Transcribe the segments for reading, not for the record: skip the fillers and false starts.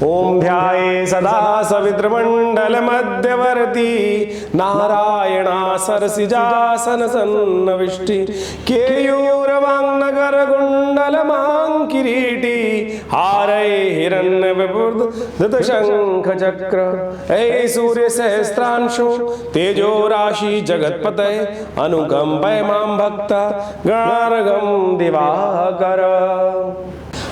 ओम ध्याये सदा सवितृमंडल मध्यवर्ती नारायणा सरसिजासन सन्नविष्टि केयूरवांगनगर कुंडल मां किरीटी हारय हिरण्य विपुर्ध शंख चक्र ऐ सूर्य सहस्त्रांशु तेजो राशि जगतपतये अनुकंपय मां भक्त गणार्घम दिवाकर।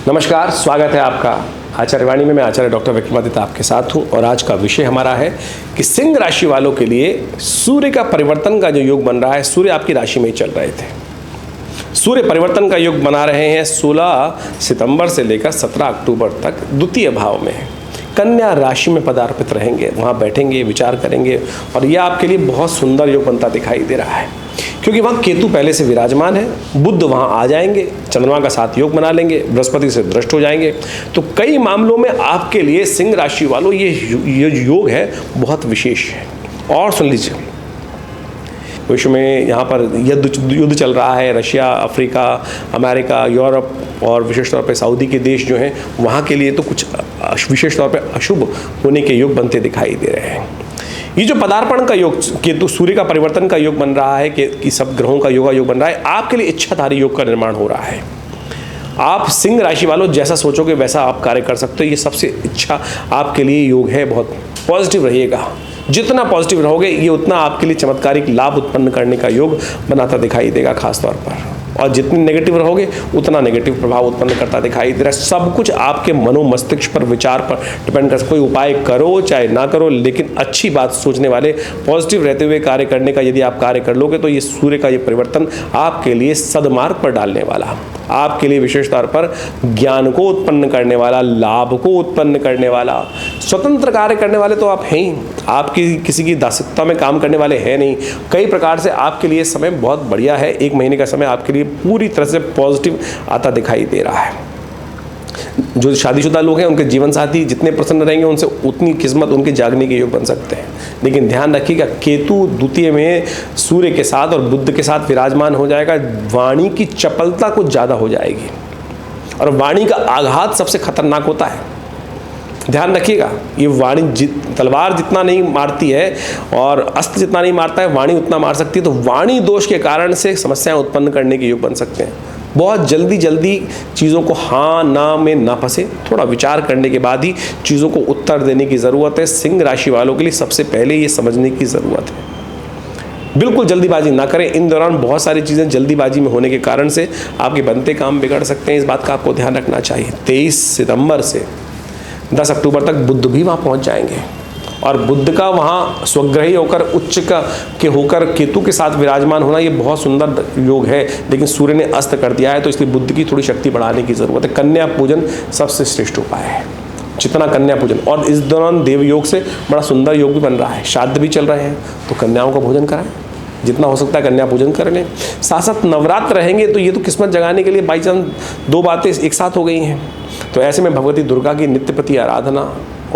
नमस्कार, स्वागत है आपका आचार्यवाणी में। मैं आचार्य डॉक्टर विक्रमादित्य आपके साथ हूं और आज का विषय हमारा है कि सिंह राशि वालों के लिए सूर्य का परिवर्तन का जो योग बन रहा है। सूर्य आपकी राशि में ही चल रहे थे, सूर्य परिवर्तन का योग बना रहे हैं 16 सितंबर से लेकर 17 अक्टूबर तक द्वितीय भाव में कन्या राशि में पदार्पित रहेंगे। वहाँ बैठेंगे, विचार करेंगे और यह आपके लिए बहुत सुंदर योग बनता दिखाई दे रहा है, क्योंकि वहाँ केतु पहले से विराजमान है, बुध वहाँ आ जाएंगे, चंद्रमा का साथ योग बना लेंगे, बृहस्पति से दृष्ट हो जाएंगे। तो कई मामलों में आपके लिए सिंह राशि वालों ये योग है बहुत विशेष है। और सुन लीजिए, विश्व में यहाँ पर युद्ध चल रहा है। रशिया, अफ्रीका, अमेरिका, यूरोप और विशेष तौर पे सऊदी के देश जो हैं, वहाँ के लिए तो कुछ विशेष तौर पे अशुभ होने के योग बनते दिखाई दे रहे हैं। ये जो पदार्पण का योग, केतु सूर्य का परिवर्तन का योग बन रहा है, कि सब ग्रहों का योग बन रहा है, आपके लिए इच्छाधारी योग का निर्माण हो रहा है। आप सिंह राशि वालों जैसा सोचोगे वैसा आप कार्य कर सकते हो। ये सबसे अच्छा आपके लिए योग है, बहुत पॉजिटिव रहिएगा। जितना पॉजिटिव रहोगे ये उतना आपके लिए चमत्कारिक लाभ उत्पन्न करने का योग बनाता दिखाई देगा खास तौर पर। और जितने नेगेटिव रहोगे उतना नेगेटिव प्रभाव उत्पन्न करता दिखाई दे रहा है। सब कुछ आपके मनो मस्तिष्क पर, विचार पर डिपेंड करता है। कोई उपाय करो चाहे ना करो, लेकिन अच्छी बात सोचने वाले, पॉजिटिव रहते हुए कार्य करने का यदि आप कार्य कर लोगे तो ये सूर्य का ये परिवर्तन आपके लिए सदमार्ग पर डालने वाला, आपके लिए विशेष तौर पर ज्ञान को उत्पन्न करने वाला, लाभ को उत्पन्न करने वाला, स्वतंत्र कार्य करने वाले तो आप हैं ही, आपकी किसी की दासत्ता में काम करने वाले हैं नहीं। कई प्रकार से आपके लिए समय बहुत बढ़िया है। 1 महीने का समय आपके लिए पूरी तरह से पॉजिटिव आता दिखाई दे रहा है। जो शादीशुदा लोग हैं उनके जीवन साथी जितने प्रसन्न रहेंगे उनसे उतनी किस्मत उनके जागने के योग बन सकते हैं। लेकिन ध्यान रखिएगा, केतु द्वितीय में सूर्य के साथ और बुध के साथ विराजमान हो जाएगा। वाणी की चपलता कुछ ज़्यादा हो जाएगी और वाणी का आघात सबसे खतरनाक होता है। ध्यान रखिएगा, ये वाणी तलवार जितना नहीं मारती है और अस्त्र जितना नहीं मारता है, वाणी उतना मार सकती है। तो वाणी दोष के कारण से समस्याएं उत्पन्न करने के योग बन सकते हैं। बहुत जल्दी चीज़ों को हाँ ना में ना फंसे, थोड़ा विचार करने के बाद ही चीज़ों को उत्तर देने की ज़रूरत है। सिंह राशि वालों के लिए सबसे पहले ये समझने की ज़रूरत है, बिल्कुल जल्दीबाजी ना करें। इन दौरान बहुत सारी चीज़ें जल्दीबाजी में होने के कारण से आपके बनते काम बिगड़ सकते हैं। इस बात का आपको ध्यान रखना चाहिए। 23 सितंबर से 10 अक्टूबर तक बुध भी वहाँ पहुँच जाएंगे और बुध का वहाँ स्वग्रही होकर उच्च के होकर केतु के साथ विराजमान होना, ये बहुत सुंदर योग है। लेकिन सूर्य ने अस्त कर दिया है, तो इसलिए बुध की थोड़ी शक्ति बढ़ाने की ज़रूरत है। कन्या पूजन सबसे श्रेष्ठ उपाय है, जितना कन्या पूजन। और इस दौरान देव योग से बड़ा सुंदर योग भी बन रहा है, श्राद्ध भी चल रहे हैं, तो कन्याओं का भोजन कराएं, जितना हो सकता है कन्या पूजन कर लें। साथ साथ नवरात्र रहेंगे तो ये तो किस्मत जगाने के लिए बाई चांस 2 बातें एक साथ हो गई हैं। तो ऐसे में भगवती दुर्गा की नित्य प्रति आराधना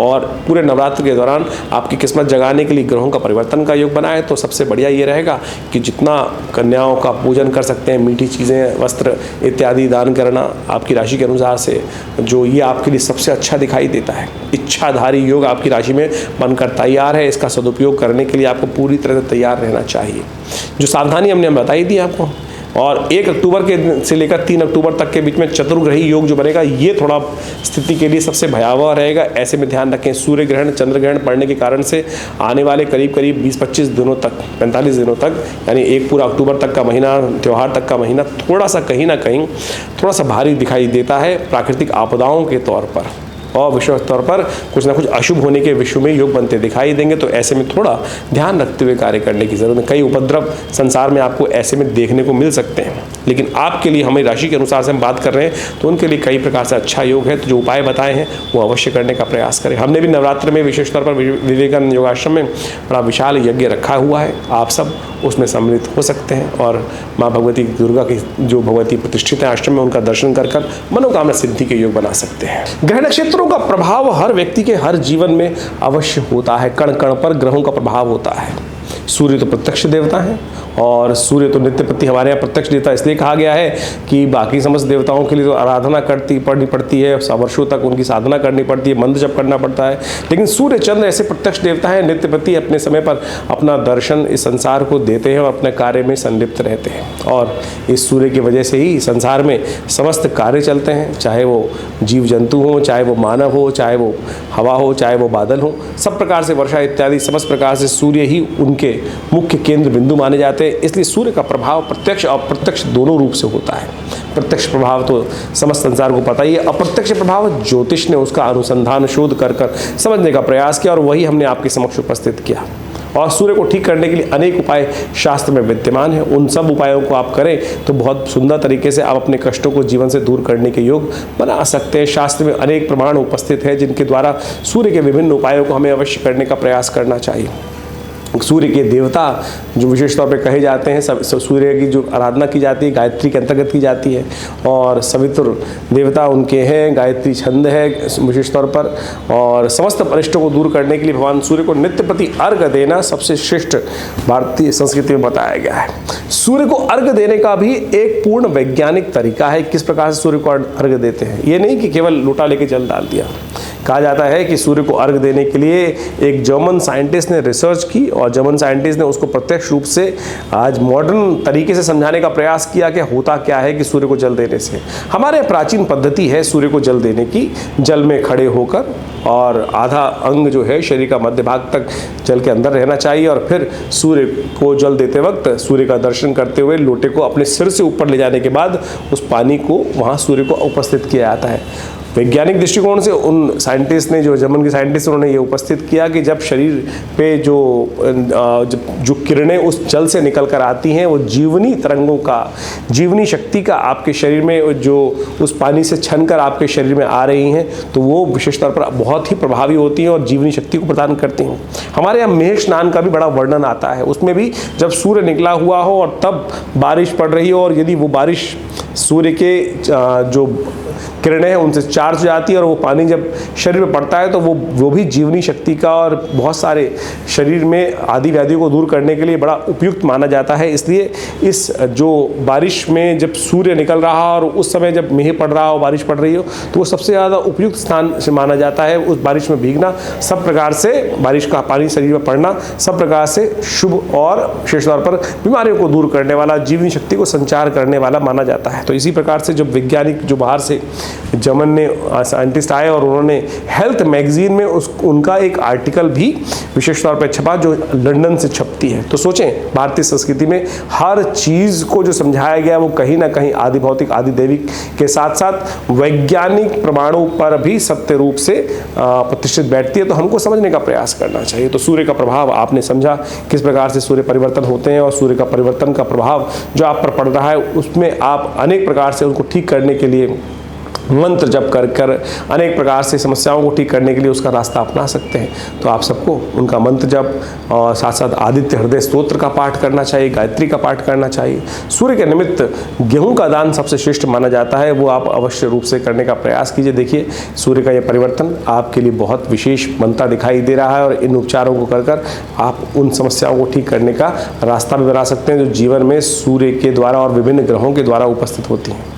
और पूरे नवरात्र के दौरान आपकी किस्मत जगाने के लिए ग्रहों का परिवर्तन का योग बना है, तो सबसे बढ़िया ये रहेगा कि जितना कन्याओं का पूजन कर सकते हैं, मीठी चीज़ें, वस्त्र इत्यादि दान करना आपकी राशि के अनुसार से, जो ये आपके लिए सबसे अच्छा दिखाई देता है। इच्छाधारी योग आपकी राशि में बनकर तैयार है। इसका सदुपयोग करने के लिए आपको पूरी तरह से तैयार रहना चाहिए। जो सावधानी हमने बताई दी आपको। और 1 अक्टूबर के से लेकर 3 अक्टूबर तक के बीच में चतुर्ग्रही योग जो बनेगा, ये थोड़ा स्थिति के लिए सबसे भयावह रहेगा। ऐसे में ध्यान रखें, सूर्य ग्रहण, चंद्र ग्रहण पड़ने के कारण से आने वाले करीब 20-25 दिनों तक, 45 दिनों तक, यानी एक पूरा अक्टूबर तक का महीना, त्यौहार तक का महीना थोड़ा सा कहीं ना कहीं थोड़ा सा भारी दिखाई देता है प्राकृतिक आपदाओं के तौर पर। और विशेष तौर पर कुछ ना कुछ अशुभ होने के विश्व में योग बनते दिखाई देंगे। तो ऐसे में थोड़ा ध्यान रखते हुए कार्य करने की जरूरत है। कई उपद्रव संसार में आपको ऐसे में देखने को मिल सकते हैं, लेकिन आपके लिए, हमारी राशि के अनुसार से हम बात कर रहे हैं, तो उनके लिए कई प्रकार से अच्छा योग है। तो जो उपाय बताए हैं वो अवश्य करने का प्रयास करें। हमने भी नवरात्र में विशेष तौर पर विवेकानंद योगाश्रम में बड़ा विशाल यज्ञ रखा हुआ है, आप सब उसमें सम्मिलित हो सकते हैं और माँ भगवती दुर्गा की जो भगवती प्रतिष्ठित है आश्रम में, उनका दर्शन कर मनोकामना सिद्धि के योग बना सकते हैं। ग्रह नक्षत्रों का प्रभाव हर व्यक्ति के हर जीवन में अवश्य होता है। कण कण पर ग्रहों का प्रभाव होता है। सूर्य तो प्रत्यक्ष देवता हैं और सूर्य तो नित्यपति हमारे यहाँ प्रत्यक्ष देवता इसलिए कहा गया है कि बाकी समस्त देवताओं के लिए तो आराधना पड़नी पड़ती है, वर्षों तक उनकी साधना करनी पड़ती है, मंत्र जप करना पड़ता है, लेकिन सूर्य चंद्र ऐसे प्रत्यक्ष देवता हैं, नित्यपति अपने समय पर अपना दर्शन इस संसार को देते हैं और अपने कार्य में संलिप्त रहते हैं। और इस सूर्य की वजह से ही संसार में समस्त कार्य चलते हैं, चाहे वो जीव जंतु हो, चाहे वो मानव हो, चाहे वो हवा हो, चाहे वो बादल हो, सब प्रकार से वर्षा इत्यादि समस्त प्रकार से सूर्य ही उनके मुख्य केंद्र बिंदु माने जाते हैं। इसलिए सूर्य का प्रभाव प्रत्यक्ष और अप्रत्यक्ष दोनों रूप से होता है। प्रत्यक्ष प्रभाव तो समस्त संसार को पता ही है, अप्रत्यक्ष प्रभाव ज्योतिष ने उसका अनुसंधान शोध कर समझने का प्रयास किया और वही हमने आपके समक्ष उपस्थित किया। और सूर्य को ठीक करने के लिए अनेक उपाय शास्त्र में विद्यमान है, उन सब उपायों को आप करें तो बहुत सुंदर तरीके से आप अपने कष्टों को जीवन से दूर करने के योग बना सकते हैं। शास्त्र में अनेक प्रमाण उपस्थित है जिनके द्वारा सूर्य के विभिन्न उपायों को हमें अवश्य करने का प्रयास करना चाहिए। सूर्य के देवता जो विशेष तौर पे कहे जाते हैं, सूर्य की जो आराधना की जाती है गायत्री के अंतर्गत की जाती है, और सवितुर देवता उनके हैं, गायत्री छंद है विशेष तौर पर। और समस्त अनिष्टों को दूर करने के लिए भगवान सूर्य को नित्यप्रति अर्घ्य देना सबसे श्रेष्ठ भारतीय संस्कृति में बताया गया है। सूर्य को अर्घ्य देने का भी एक पूर्ण वैज्ञानिक तरीका है, किस प्रकार से सूर्य को अर्घ्य देते हैं। ये नहीं कि केवल लोटा लेके जल डाल दिया। कहा जाता है कि सूर्य को अर्घ्य देने के लिए एक जर्मन साइंटिस्ट ने रिसर्च की और जर्मन साइंटिस्ट ने उसको प्रत्यक्ष रूप से आज मॉडर्न तरीके से समझाने का प्रयास किया कि होता क्या है कि सूर्य को जल देने से। हमारे प्राचीन पद्धति है सूर्य को जल देने की, जल में खड़े होकर, और आधा अंग जो है शरीर का मध्य भाग तक जल के अंदर रहना चाहिए, और फिर सूर्य को जल देते वक्त सूर्य का दर्शन करते हुए लोटे को अपने सिर से ऊपर ले जाने के बाद उस पानी को वहाँ सूर्य को उपस्थित किया जाता है। वैज्ञानिक दृष्टिकोण से उन साइंटिस्ट ने, जो जर्मन के साइंटिस्ट, उन्होंने ये उपस्थित किया कि जब शरीर पे जो किरणें उस जल से निकल कर आती हैं वो जीवनी तरंगों का, जीवनी शक्ति का आपके शरीर में जो उस पानी से छन कर आपके शरीर में आ रही हैं, तो वो विशेष तौर पर बहुत ही प्रभावी होती हैं और जीवनी शक्ति को प्रदान करती हैं। हमारे यहाँ मेघ स्नान का भी बड़ा वर्णन आता है, उसमें भी जब सूर्य निकला हुआ हो और तब बारिश पड़ रही हो, और यदि वो बारिश सूर्य के जो किरणें हैं उनसे चार्ज हो जाती है और वो पानी जब शरीर में पड़ता है तो वो भी जीवनी शक्ति का और बहुत सारे शरीर में आदि व्याधियों को दूर करने के लिए बड़ा उपयुक्त माना जाता है। इसलिए इस जो बारिश में जब सूर्य निकल रहा हो और उस समय जब मेघ पड़ रहा हो, बारिश पड़ रही हो, तो वो सबसे ज़्यादा उपयुक्त स्थान से माना जाता है। उस बारिश में भीगना सब प्रकार से, बारिश का पानी शरीर में पड़ना सब प्रकार से शुभ और विशेष तौर पर बीमारियों को दूर करने वाला, जीवनी शक्ति को संचार करने वाला माना जाता है। तो इसी प्रकार से जब वैज्ञानिक जो बाहर से जर्मन ने साइंटिस्ट आए और उन्होंने हेल्थ मैगजीन में उनका एक आर्टिकल भी विशेष तौर पर छपा जो लंदन से छपती है। तो सोचें, भारतीय संस्कृति में हर चीज़ को जो समझाया गया वो कहीं ना कहीं आदि भौतिक आदि दैविक के साथ साथ वैज्ञानिक प्रमाणों पर भी सत्य रूप से प्रतिष्ठित बैठती है। तो हमको समझने का प्रयास करना चाहिए। तो सूर्य का प्रभाव आपने समझा, किस प्रकार से सूर्य परिवर्तन होते हैं, और सूर्य का परिवर्तन का प्रभाव जो आप पर पड़ रहा है उसमें आप अनेक प्रकार से उनको ठीक करने के लिए मंत्र जप कर अनेक प्रकार से समस्याओं को ठीक करने के लिए उसका रास्ता अपना सकते हैं। तो आप सबको उनका मंत्र जप और साथ साथ आदित्य हृदय स्तोत्र का पाठ करना चाहिए, गायत्री का पाठ करना चाहिए। सूर्य के निमित्त गेहूं का दान सबसे श्रेष्ठ माना जाता है, वो आप अवश्य रूप से करने का प्रयास कीजिए। देखिए, सूर्य का ये परिवर्तन आपके लिए बहुत विशेष बनता दिखाई दे रहा है और इन उपचारों को कर आप उन समस्याओं को ठीक करने का रास्ता भी बना सकते हैं जो जीवन में सूर्य के द्वारा और विभिन्न ग्रहों के द्वारा उपस्थित होती हैं।